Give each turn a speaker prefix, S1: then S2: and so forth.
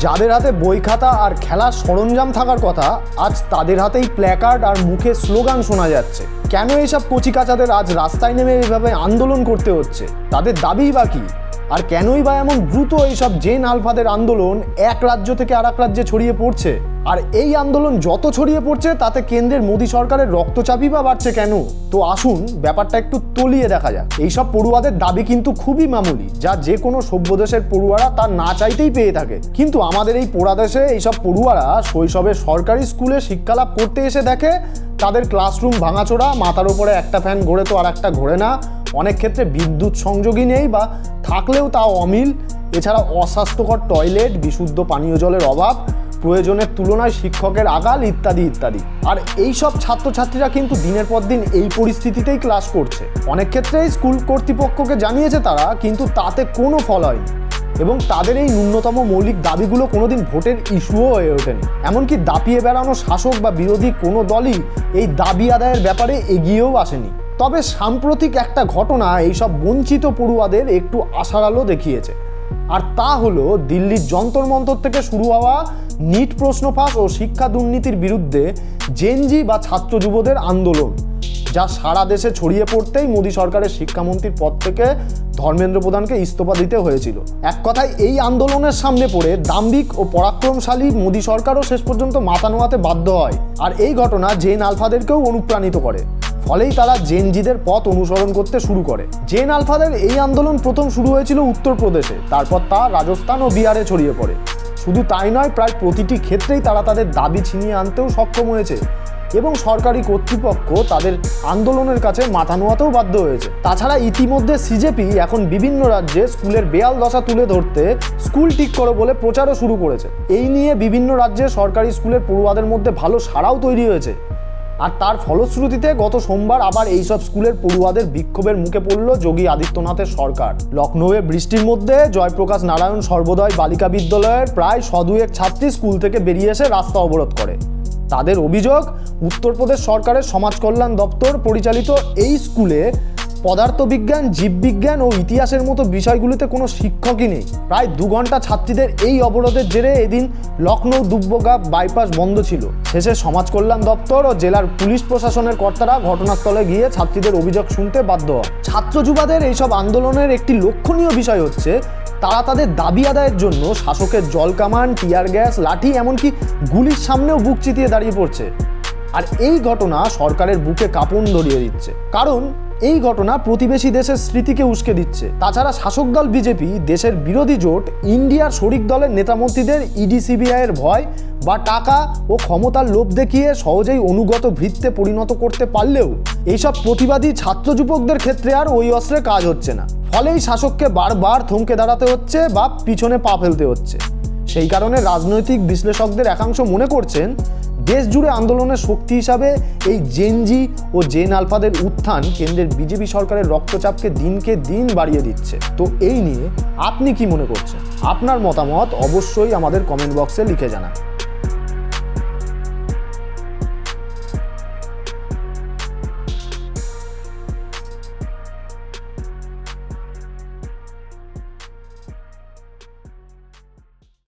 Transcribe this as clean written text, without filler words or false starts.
S1: যাদের হাতে বই খাতা আর খেলার সরঞ্জাম থাকার কথা, আজ তাদের হাতেই প্ল্যাকার্ড আর মুখে স্লোগান শোনা যাচ্ছে। কেন এইসব কচিকাচাদের আজ রাস্তায় নেমে এইভাবে আন্দোলন করতে হচ্ছে? তাদের দাবিই বা কি? আর কেনই বা এমন দ্রুত এইসব জেন আলফাদের আন্দোলন এক রাজ্য থেকে আর এক রাজ্যে ছড়িয়ে পড়ছে? আর এই আন্দোলন যত ছড়িয়ে পড়ছে তাতে কেন্দ্রের মোদী সরকারের রক্তচাপই বা বাড়ছে কেন? তো আসুন ব্যাপারটা একটু তলিয়ে দেখা যাক। এইসব পড়ুয়াদের দাবি কিন্তু খুবই মামুলি, যা যে কোনো সভ্য দেশের পড়ুয়ারা তার না চাইতেই পেয়ে থাকে। কিন্তু আমাদের এই পোড়া দেশে এইসব পড়ুয়ারা শৈশবে সরকারি স্কুলে শিক্ষালাভ করতে এসে দেখে তাদের ক্লাসরুম ভাঙাচোরা, মাথার উপরে একটা ফ্যান ঘোরে তো আর একটা ঘোরে না, অনেক ক্ষেত্রে বিদ্যুৎ সংযোগই নেই বা থাকলেও তাও অমিল, এছাড়া অস্বাস্থ্যকর টয়লেট, বিশুদ্ধ পানীয় জলের অভাব, প্রয়োজনের তুলনায় শিক্ষকের আগাল ইত্যাদি ইত্যাদি। আর এইসব ছাত্রছাত্রীরা কিন্তু দিনের পর দিন এই পরিস্থিতিতেই ক্লাস করছে। অনেক ক্ষেত্রেই স্কুল কর্তৃপক্ষকে জানিয়েছে তারা, কিন্তু তাতে কোনো ফল হয়নি এবং তাদের এই ন্যূনতম মৌলিক দাবিগুলো কোনোদিন ভোটের ইস্যুও হয়ে ওঠেনি। এমনকি দাপিয়ে বেড়ানো শাসক বা বিরোধী কোনো দলই এই দাবি আদায়ের ব্যাপারে এগিয়েও আসেনি। তবে সাম্প্রতিক একটা ঘটনা এইসব বঞ্চিত পড়ুয়াদের একটু আশার আলো দেখিয়েছে, আর তা হলো দিল্লির যন্তর মন্তর থেকে শুরু হওয়া নিট প্রশ্ন ফাঁস ও শিক্ষা দুর্নীতির বিরুদ্ধে জেনজি বা ছাত্র যুবদের আন্দোলন, যা সারা দেশে ছড়িয়ে পড়তেই মোদী সরকারের শিক্ষামন্ত্রীর পদ থেকে ধর্মেন্দ্র প্রধানকে ইস্তফা দিতে হয়েছিল। এক কথায় এই আন্দোলনের সামনে পড়ে দাম্ভিক ও পরাক্রমশালী মোদী সরকারও শেষ পর্যন্ত মাথা নোয়াতে বাধ্য হয়। আর এই ঘটনা জেন আলফাদেরকেও অনুপ্রাণিত করে, ফলেই তারা জেনজিদের পথ অনুসরণ করতে শুরু করে। জেন আলফাদের এই আন্দোলন প্রথম শুরু হয়েছিল উত্তরপ্রদেশে, তারপর তা রাজস্থান ও বিহারে ছড়িয়ে পড়ে। শুধু তাই নয়, প্রায় প্রতিটি ক্ষেত্রেই তারা তাদের দাবি ছিনিয়ে আনতেও সক্ষম হয়েছে এবং সরকারি কর্তৃপক্ষ তাদের আন্দোলনের কাছে মাথা নোয়াতেও বাধ্য হয়েছে। তাছাড়া ইতিমধ্যে সিজেপি এখন বিভিন্ন রাজ্যে স্কুলের বেহাল দশা তুলে ধরতে স্কুল ঠিক করো বলে প্রচারও শুরু করেছে। এই নিয়ে বিভিন্ন রাজ্যে সরকারি স্কুলের পড়ুয়াদের মধ্যে ভালো সাড়াও তৈরি হয়েছে। আর তার ফলশ্রুতিতে গত সোমবার আবার এইসব স্কুলের পড়ুয়াদের বিক্ষোভের মুখে পড়ল যোগী আদিত্যনাথের সরকার। লখনৌয়ে বৃষ্টির মধ্যে জয়প্রকাশ নারায়ণ সর্বোদয় বালিকা বিদ্যালয়ের প্রায় 102 ছাত্রী স্কুল থেকে বেরিয়ে এসে রাস্তা অবরোধ করে। তাদের অভিযোগ, উত্তরপ্রদেশ সরকারের সমাজ কল্যাণ দপ্তর পরিচালিত এই স্কুলে পদার্থবিজ্ঞান, জীববিজ্ঞান ও ইতিহাসের মতো বিষয়গুলিতে কোনো শিক্ষকই নেই। প্রায় 2 ঘন্টা ছাত্রীদের এই অবরোধের জেরে এদিন লখনৌ দুব্বগা বাইপাস বন্ধ ছিল। শেষে সমাজ কল্যাণ দপ্তর ও জেলার পুলিশ প্রশাসনের কর্তারা ঘটনাস্থলে গিয়ে ছাত্রীদের অভিযোগ শুনতে বাধ্য হয়। ছাত্র যুবাদের এইসব আন্দোলনের একটি লক্ষণীয় বিষয় হচ্ছে তারা তাদের দাবি আদায়ের জন্য শাসকের জলকামান, টিয়ার গ্যাস, লাঠি, এমনকি গুলির সামনেও বুক চিতিয়ে দাঁড়িয়ে পড়ছে। আর এই ঘটনা সরকারের বুকে কাঁপন ধরিয়ে দিচ্ছে, কারণ এই ঘটনা প্রতিবেশী দেশের স্মৃতিকে উস্কে দিচ্ছে। তাছাড়া শাসক দল বিজেপি দেশের বিরোধী জোট ইন্ডিয়ার শরিক দলের নেতামন্ত্রীদের ইডি সিবিআইয়ের ভয় বা টাকা ও ক্ষমতার লোভ দেখিয়ে সহজেই অনুগত ভৃত্যে পরিণত করতে পারলেও এইসব প্রতিবাদী ছাত্র যুবকদের ক্ষেত্রে আর ওই অস্ত্রে কাজ হচ্ছে না। ফলেই শাসককে বারবার থমকে দাঁড়াতে হচ্ছে বা পিছনে পা ফেলতে হচ্ছে। সেই কারণে রাজনৈতিক বিশ্লেষকদের একাংশ মনে করছেন দেশ জুড়ে আন্দোলনের শক্তি হিসাবে এই জেনজি ও জেন আলফাদের উত্থান কেন্দ্রের বিজেপি সরকারের রক্তচাপকে দিনকে দিন বাড়িয়ে দিচ্ছে। তো এই নিয়ে আপনি কি মনে করছেন? আপনার মতামত অবশ্যই আমাদের কমেন্ট বক্সে লিখে জানান।